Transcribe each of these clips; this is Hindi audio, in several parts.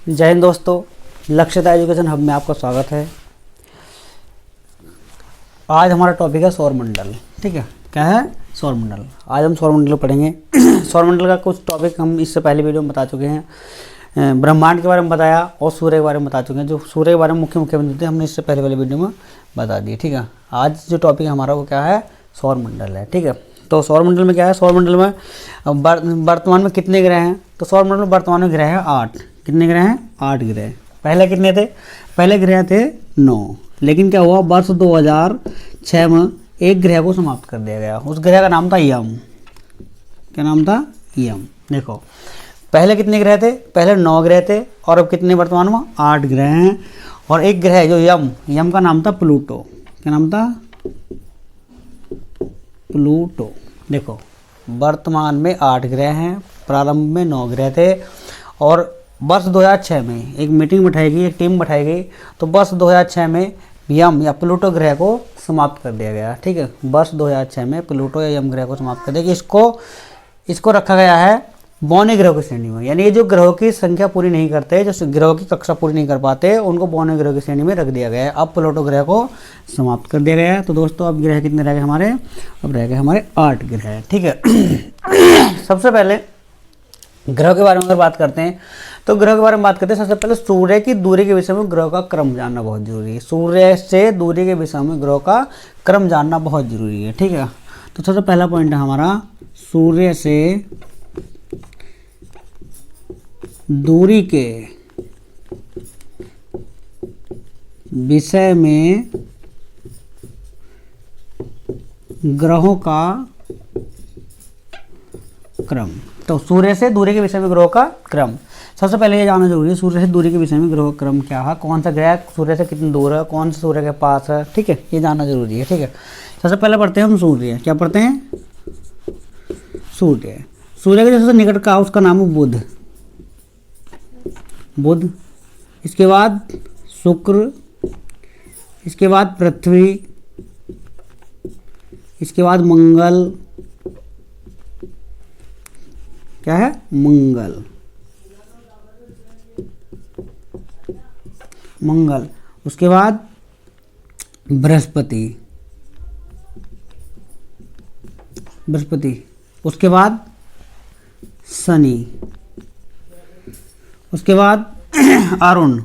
जय हिंद दोस्तों, लक्ष्यता एजुकेशन हब में आपका स्वागत है। आज हमारा टॉपिक है सौरमंडल। ठीक है, क्या है? सौरमंडल। आज हम सौरमंडल पढ़ेंगे। सौरमंडल का कुछ टॉपिक हम इससे पहले वीडियो में बता चुके हैं। ब्रह्मांड के बारे में बताया और सूर्य के बारे में बता चुके हैं। जो सूर्य के बारे में मुख्य बिंदु थे हमने इससे पहले वाले वीडियो में बता दिए। ठीक है, आज जो टॉपिक हमारा वो क्या है? सौरमंडल है। ठीक है, तो सौरमंडल में क्या है? सौरमंडल में वर्तमान में कितने ग्रह हैं? तो सौरमंडल में वर्तमान में ग्रह है 8। कितने ग्रह हैं? 8 ग्रह। पहले कितने थे? पहले ग्रह थे 9। लेकिन क्या हुआ, वर्ष 2006 में एक ग्रह को समाप्त कर दिया गया। उस ग्रह का नाम था यम। क्या नाम था? यम। देखो, पहले कितने ग्रह थे? पहले 9 ग्रह थे और अब कितने वर्तमान में? 8 ग्रह हैं। और एक ग्रह है जो यम का नाम था प्लूटो। क्या नाम था? प्लूटो। देखो, वर्तमान में 8 ग्रह हैं, प्रारंभ में 9 ग्रह थे और वर्ष 2006 में एक मीटिंग बैठाई गई, एक टीम बैठाई गई, तो वर्ष 2006 में यम या प्लूटो ग्रह को समाप्त कर दिया गया। ठीक है, वर्ष 2006 में प्लूटो या यम ग्रह को समाप्त कर दिया। इसको रखा गया है बौने ग्रहों की श्रेणी में। यानी ये जो ग्रहों की संख्या पूरी नहीं करते, जो ग्रहों की कक्षा पूरी नहीं कर पाते, उनको बौने ग्रहों की श्रेणी में रख दिया गया है। अब प्लूटो ग्रह को समाप्त कर दिया गया है। तो दोस्तों, अब ग्रह कितने रह गए हमारे? अब रह गए हमारे 8 ग्रह। ठीक है। सबसे पहले ग्रह के बारे में अगर बात करते हैं तो ग्रह के बारे में बात करते हैं, सबसे पहले सूर्य की दूरी के विषय में ग्रह का क्रम जानना बहुत जरूरी है। सूर्य से दूरी के विषय में ग्रह का क्रम जानना बहुत जरूरी है। ठीक है, तो सबसे पहला पॉइंट है हमारा, सूर्य से दूरी के विषय में ग्रहों का क्रम। तो सूर्य से दूरी के विषय में ग्रहों का क्रम सबसे पहले ये जानना जरूरी है। सूर्य से दूरी के विषय में ग्रहों का क्रम क्या है? कौन सा ग्रह सूर्य से कितनी दूर है? कौन सा सूर्य के पास है? ठीक है, ये जानना जरूरी है। ठीक है, सबसे पहले पढ़ते हैं हम सूर्य। क्या पढ़ते हैं? सूर्य। सूर्य के सबसे निकट का उसका नाम है बुध। इसके बाद शुक्र, इसके बाद पृथ्वी, इसके बाद मंगल। क्या है? मंगल। उसके बाद बृहस्पति। उसके बाद शनि। उसके बाद अरुण।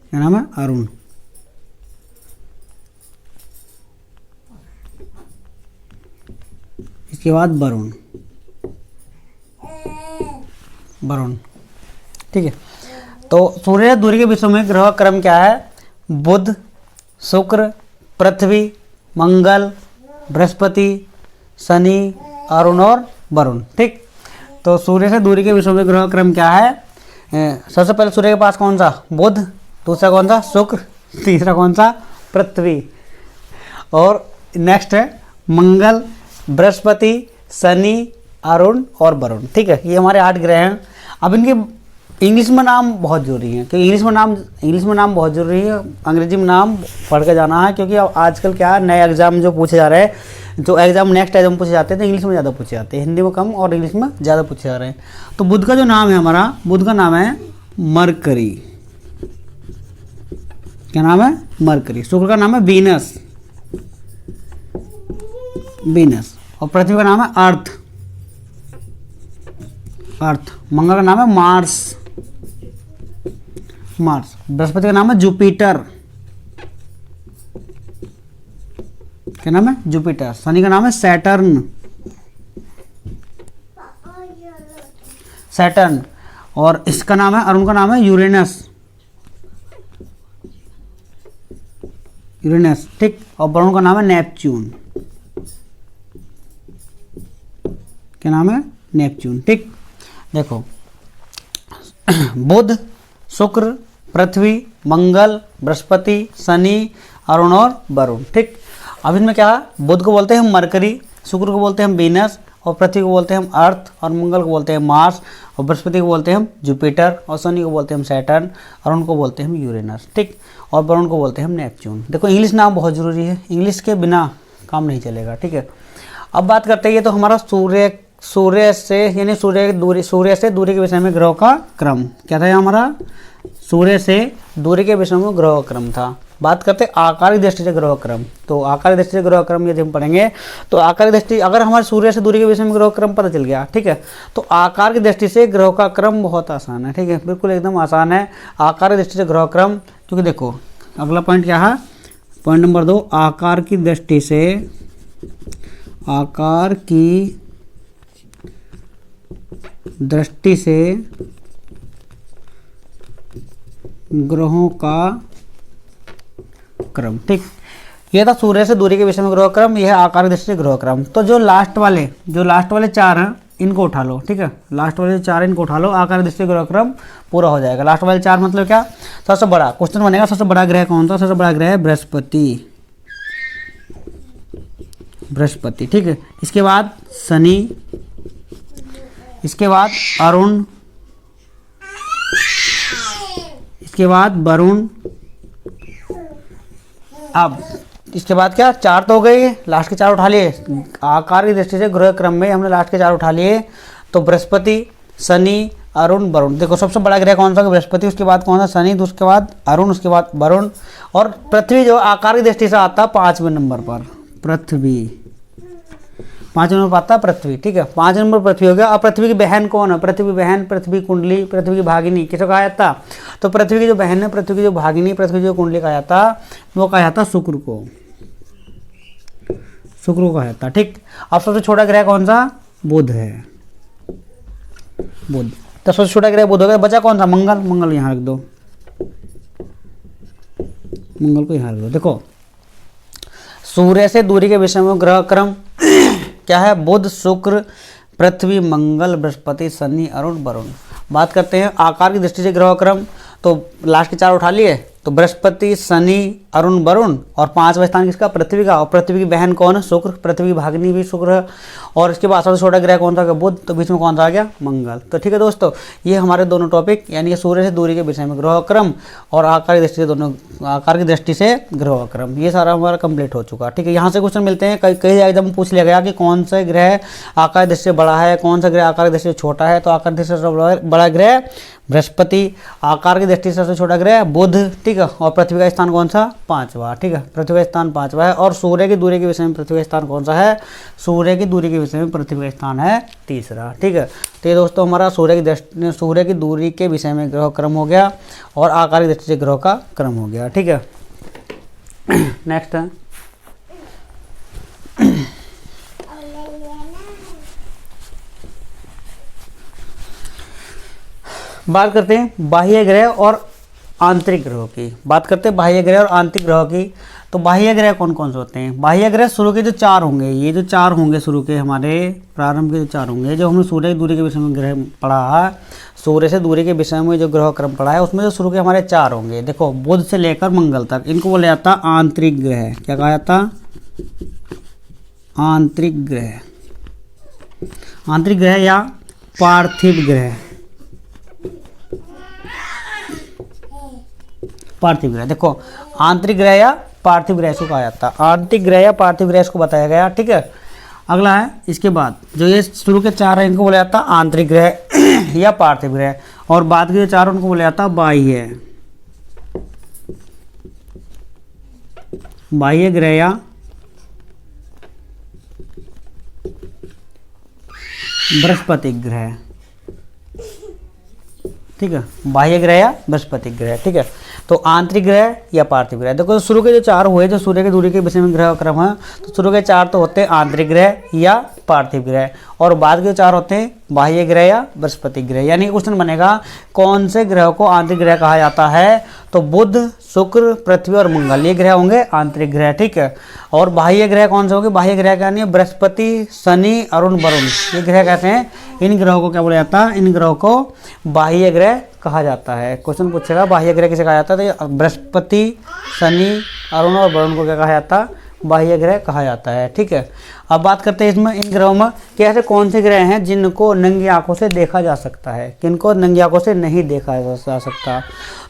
क्या नाम है? अरुण। इसके बाद वरुण। ठीक है, तो सूर्य दूरी के विषय में ग्रह क्रम क्या है? बुध, शुक्र, पृथ्वी, मंगल, बृहस्पति, शनि, अरुण और वरुण। ठीक, तो सूर्य से दूरी के विषय में ग्रह क्रम क्या है? सबसे पहले सूर्य के पास कौन सा? बुध। दूसरा कौन सा? शुक्र। तीसरा कौन सा? पृथ्वी। और नेक्स्ट है मंगल, बृहस्पति, शनि, अरुण और वरुण। ठीक है, ये हमारे 8 ग्रह हैं। अब इनके इंग्लिश में नाम बहुत जरूरी है, क्योंकि इंग्लिश में नाम बहुत जरूरी है। अंग्रेजी में नाम पढ़ के जाना है, क्योंकि अब आजकल क्या है, नए एग्जाम जो पूछे जा रहे हैं, जो एग्जाम नेक्स्ट एग्जाम पूछे जाते हैं तो इंग्लिश में ज़्यादा पूछे जाते हैं, हिंदी में कम और इंग्लिश में ज़्यादा पूछे जा रहे हैं। तो बुध का जो नाम है हमारा, बुध का नाम है मरकरी। क्या नाम है? मरकरी। शुक्र का नाम है वीनस। और पृथ्वी का नाम है अर्थ। मंगल का नाम है मार्स। बृहस्पति का नाम है जुपिटर। क्या नाम है? जुपिटर। शनि का नाम है सैटर्न। और इसका नाम है, अरुण का नाम है यूरेनस। ठीक, और वरुण का नाम है नेपच्यून। क्या नाम है? नेपच्यून। ठीक, देखो, बुध, शुक्र, पृथ्वी, मंगल, बृहस्पति, शनि, अरुण और वरुण। ठीक, अब इनमें क्या है? बुध को बोलते हैं हम मरकरी, शुक्र को बोलते हैं हम वीनस, और पृथ्वी को बोलते हैं हम अर्थ, और मंगल को बोलते हैं मार्स, और बृहस्पति को बोलते हैं हम जुपिटर, और शनि को बोलते हैं हम सैटर्न, अरुण को बोलते हैं हम यूरेनस। ठीक, और वरुण को बोलते हैं हम नेपच्यून। देखो, इंग्लिश नाम बहुत जरूरी है, इंग्लिश के बिना काम नहीं चलेगा। ठीक है, अब बात करते हैं, ये तो हमारा सूर्य सूर्य से यानी सूर्य से दूरी के विषय में ग्रहों का क्रम क्या था यहाँ हमारा, सूर्य से दूरी के विषय में ग्रहों का क्रम था। बात करते हैं आकार की दृष्टि से ग्रह क्रम। तो आकार की दृष्टि से ग्रह क्रम यदि हम पढ़ेंगे तो आकार की दृष्टि, अगर हमारे सूर्य से दूरी के विषय में ग्रह क्रम पता चल गया, ठीक है, तो आकार की दृष्टि से ग्रहों का क्रम बहुत आसान है, ठीक है, बिल्कुल एकदम आसान है आकार की दृष्टि से ग्रह क्रम। क्योंकि देखो अगला पॉइंट क्या है, पॉइंट नंबर 2, आकार की दृष्टि से, आकार की दृष्टि से ग्रहों का क्रम। ठीक, ये था सूर्य से दूरी के विषय में ग्रह क्रम, यह है आकार की दृष्टि से ग्रह क्रम। तो जो लास्ट वाले 4 हैं इनको उठा लो, ठीक है, लास्ट वाले 4 इनको उठा लो, आकार की दृष्टि से ग्रह क्रम पूरा हो जाएगा। लास्ट वाले 4 मतलब क्या, सबसे बड़ा क्वेश्चन बनेगा, सबसे बड़ा ग्रह कौन सा, सबसे बड़ा ग्रह है बृहस्पति, बृहस्पति, ठीक है। इसके बाद शनि, इसके बाद अरुण, इसके बाद वरुण। अब इसके बाद क्या, 4 तो हो गए, लास्ट के 4 उठा लिए। आकार की दृष्टि से ग्रह क्रम में हमने लास्ट के 4 उठा लिए, तो बृहस्पति, शनि, अरुण, वरुण। देखो सबसे बड़ा ग्रह कौन सा, बृहस्पति, उसके बाद कौन सा, शनि, उसके बाद अरुण, उसके बाद वरुण, और पृथ्वी जो आकार की दृष्टि से आता है 5वें नंबर पर, पृथ्वी 5 नंबर पर आता है पृथ्वी, ठीक है, 5 नंबर पृथ्वी हो गया। और पृथ्वी की बहन कौन है, पृथ्वी बहन, पृथ्वी कुंडली, पृथ्वी की भागिनी, किसे कहा जाता, तो पृथ्वी की जो बहन है, पृथ्वी की जो भागिनी, पृथ्वी की जो कुंडली कहा जाता, वो कहा जाता शुक्र को, शुक्र को कहा जाता, ठीक। अब सबसे छोटा ग्रह कौन सा, बुध है, बुध। तो सबसे छोटा ग्रह बुध हो गया, बचा कौन सा, मंगल, मंगल यहाँ रख दो, मंगल को यहाँ रख दो। देखो सूर्य से दूरी के विषय में ग्रह क्रम क्या है, बुध, शुक्र, पृथ्वी, मंगल, बृहस्पति, शनि, अरुण, वरुण। बात करते हैं आकार की दृष्टि से ग्रह क्रम, तो लास्ट के 4 उठा लिए, तो बृहस्पति, शनि, अरुण, वरुण, और 5वां स्थान किसका, पृथ्वी का, और पृथ्वी की बहन कौन है, शुक्र, पृथ्वी की भागिनी भी शुक्र है, और इसके बाद सबसे छोटा ग्रह कौन सा, बुध, तो बीच में कौन सा आ गया, मंगल। तो ठीक है दोस्तों, ये हमारे दोनों टॉपिक, यानी कि सूर्य से दूरी के विषय में ग्रह क्रम और आकार की दृष्टि से, दोनों आकार की दृष्टि से ग्रह क्रम, ये सारा हमारा कंप्लीट हो चुका। ठीक है, यहाँ से क्वेश्चन मिलते हैं, कई एकदम पूछ लिया गया कि कौन सा ग्रह आकार की दृष्टि से बड़ा है, कौन सा ग्रह आकार की दृष्टि से छोटा है। तो आकार की दृष्टि से बड़ा ग्रह बृहस्पति, आकार की दृष्टि से सबसे छोटा ग्रह बुध, ठीक है, और पृथ्वी का स्थान कौन सा, 5वां, ठीक है, पृथ्वी का स्थान 5वां है। और सूर्य की दूरी के विषय में पृथ्वी का स्थान कौन सा है, सूर्य की दूरी के विषय में पृथ्वी का स्थान है 3रा, ठीक है। तो ये दोस्तों हमारा सूर्य की दूरी के विषय में ग्रह क्रम हो गया और आकार की दृष्टि से ग्रह का क्रम हो गया, ठीक है। नेक्स्ट है बात करते हैं बाह्य ग्रह और आंतरिक ग्रहों की। बात करते हैं बाह्य ग्रह और आंतरिक ग्रहों की। तो बाह्य ग्रह कौन कौन से होते हैं, बाह्य ग्रह शुरू के जो 4 होंगे, ये जो 4 होंगे शुरू के हमारे प्रारंभ के जो 4 होंगे, जो हमने सूर्य की दूरी के विषय में ग्रह पढ़ा है, सूर्य से दूरी के विषय में जो ग्रह क्रम पढ़ा है, उसमें जो शुरू के हमारे 4 होंगे, देखो बुध से लेकर मंगल तक, इनको बोला जाता आंतरिक ग्रह। क्या कहा जाता, आंतरिक ग्रह, आंतरिक ग्रह या पार्थिव ग्रह, पार्थिव ग्रह। देखो आंतरिक ग्रह या पार्थिव ग्रह इसको कहा जाता है, आंतरिक ग्रह या पार्थिव ग्रह इसको बताया गया, ठीक है। अगला है इसके बाद जो ये शुरू के 4 है, इनको बोला जाता है आंतरिक ग्रह या पार्थिव ग्रह, और बाद के जो 4 उनको बोला जाता है बाह्य, बाह्य ग्रह या बृहस्पति ग्रह, ठीक है, बाह्य ग्रह या बृहस्पति ग्रह, ठीक है। तो आंतरिक ग्रह या पार्थिव ग्रह, देखो शुरू के जो 4 हुए, जो सूर्य की दूरी के विषय में ग्रह क्रम है, तो शुरू के 4 तो होते हैं आंतरिक ग्रह या पार्थिव ग्रह, और बाद के 4 होते हैं बाह्य ग्रह या बृहस्पति ग्रह। यानी क्वेश्चन बनेगा कौन से ग्रह को आंतरिक ग्रह कहा जाता है, तो बुध, शुक्र, पृथ्वी और मंगल, ये ग्रह होंगे आंतरिक ग्रह, ठीक है। और बाह्य ग्रह कौन से होंगे, बाह्य ग्रह क्या नहीं है, बृहस्पति, शनि, अरुण, वरुण, ये ग्रह कहते हैं। इन ग्रहों को क्या बोला जाता है, इन ग्रहों को बाह्य ग्रह कहा जाता है। क्वेश्चन पूछेगा बाह्य ग्रह किसे कहा जाता है, तो बृहस्पति, शनि, अरुण और वरुण को क्या कहा जाता है, बाह्य ग्रह कहा जाता है, ठीक है। अब बात करते हैं इसमें इन ग्रहों में कि ऐसे कौन से ग्रह हैं जिनको नंगी आंखों से देखा जा सकता है, किनको नंगी आंखों से नहीं देखा जा सकता।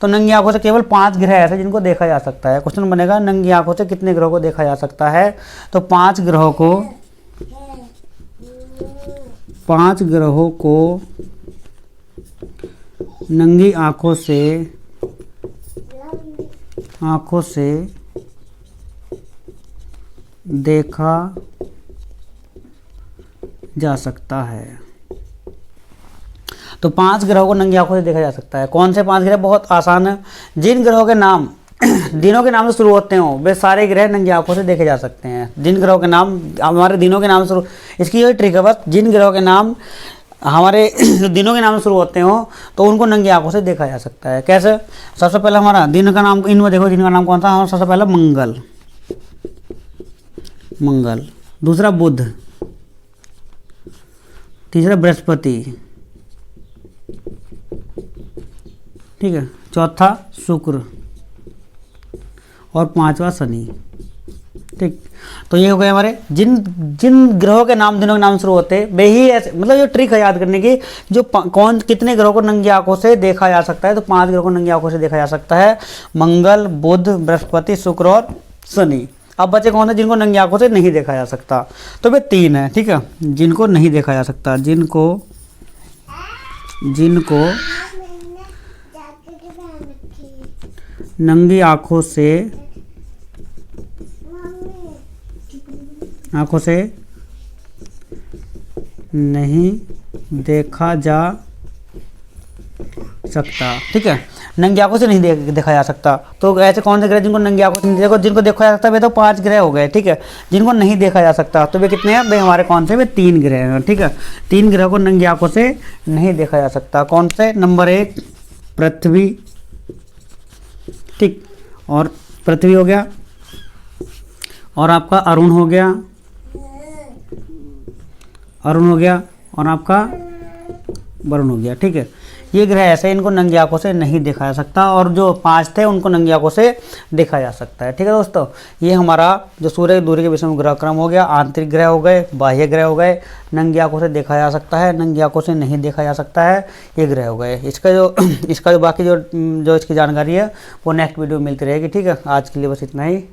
तो नंगी आंखों से केवल 5 ग्रह ऐसे जिनको देखा जा सकता है। क्वेश्चन बनेगा नंगी आंखों से कितने ग्रहों को देखा जा सकता है, तो 5 ग्रहों को 5 ग्रहों को नंगी आंखों से देखा जा सकता है। तो 5 ग्रहों को नंगी आंखों से देखा जा सकता है। कौन से 5 ग्रह? बहुत आसान है। जिन ग्रहों के नाम दिनों के नाम से शुरू होते हो वे सारे ग्रह नंगी आंखों से देखे जा सकते हैं। जिन ग्रहों के नाम हमारे दिनों के नाम से शुरू, इसकी यही ट्रिक है बस, जिन ग्रहों के नाम हमारे दिनों के नाम से शुरू होते हो तो उनको नंगी आंखों से देखा जा सकता है। कैसे? सबसे पहले हमारा दिन का नाम, इनमें देखो दिन का नाम कौन सा? हमारा सबसे पहले मंगल, दूसरा बुध, तीसरा बृहस्पति, ठीक है, चौथा शुक्र और 5वां शनि। ठीक, तो ये हो गए हमारे जिन ग्रहों के नाम दिनों के नाम शुरू होते हैं वे ही ऐसे, मतलब ये ट्रिक है याद करने की, जो कौन कितने ग्रहों को नंगी आंखों से देखा जा सकता है। तो 5 ग्रहों को नंगी आंखों से देखा जा सकता है, मंगल, बुध, बृहस्पति, शुक्र और शनि। अब बचे कौन है जिनको नंगी आंखों से नहीं देखा जा सकता? तो वे 3 है, ठीक है, जिनको नहीं देखा जा सकता, जिनको नंगी आंखों से नहीं देखा जा सकता, ठीक है, नंगी आंखों से नहीं देखा जा सकता। तो ऐसे कौन से ग्रह जिनको नंगी आंखों से नहीं देखो, जिनको देखा जा सकता है वे तो 5 ग्रह हो गए, ठीक है। जिनको नहीं देखा जा सकता तो वे कितने हैं वे? हमारे कौन से? वे 3 ग्रह हैं, ठीक है। 3 ग्रह को नंगी आंखों से नहीं देखा जा सकता। कौन से? नंबर 1 पृथ्वी, ठीक, और पृथ्वी हो गया, और आपका अरुण हो गया, और आपका वरुण हो गया, ठीक है। ये ग्रह ऐसे, इनको नंगी आंखों से नहीं देखा जा सकता, और जो 5 थे उनको नंगी आंखों से देखा जा सकता है, ठीक है दोस्तों। ये हमारा जो सूर्य दूरी के विषय में ग्रह क्रम हो गया। आंतरिक ग्रह हो गए, बाह्य ग्रह हो गए, नंगी आंखों से देखा जा सकता है, नंगी आंखों से नहीं देखा जा सकता है, ये ग्रह हो गए। इसका जो बाकी जो इसकी जानकारी है वो नेक्स्ट वीडियो में मिलती रहेगी, ठीक है। आज के लिए बस इतना ही।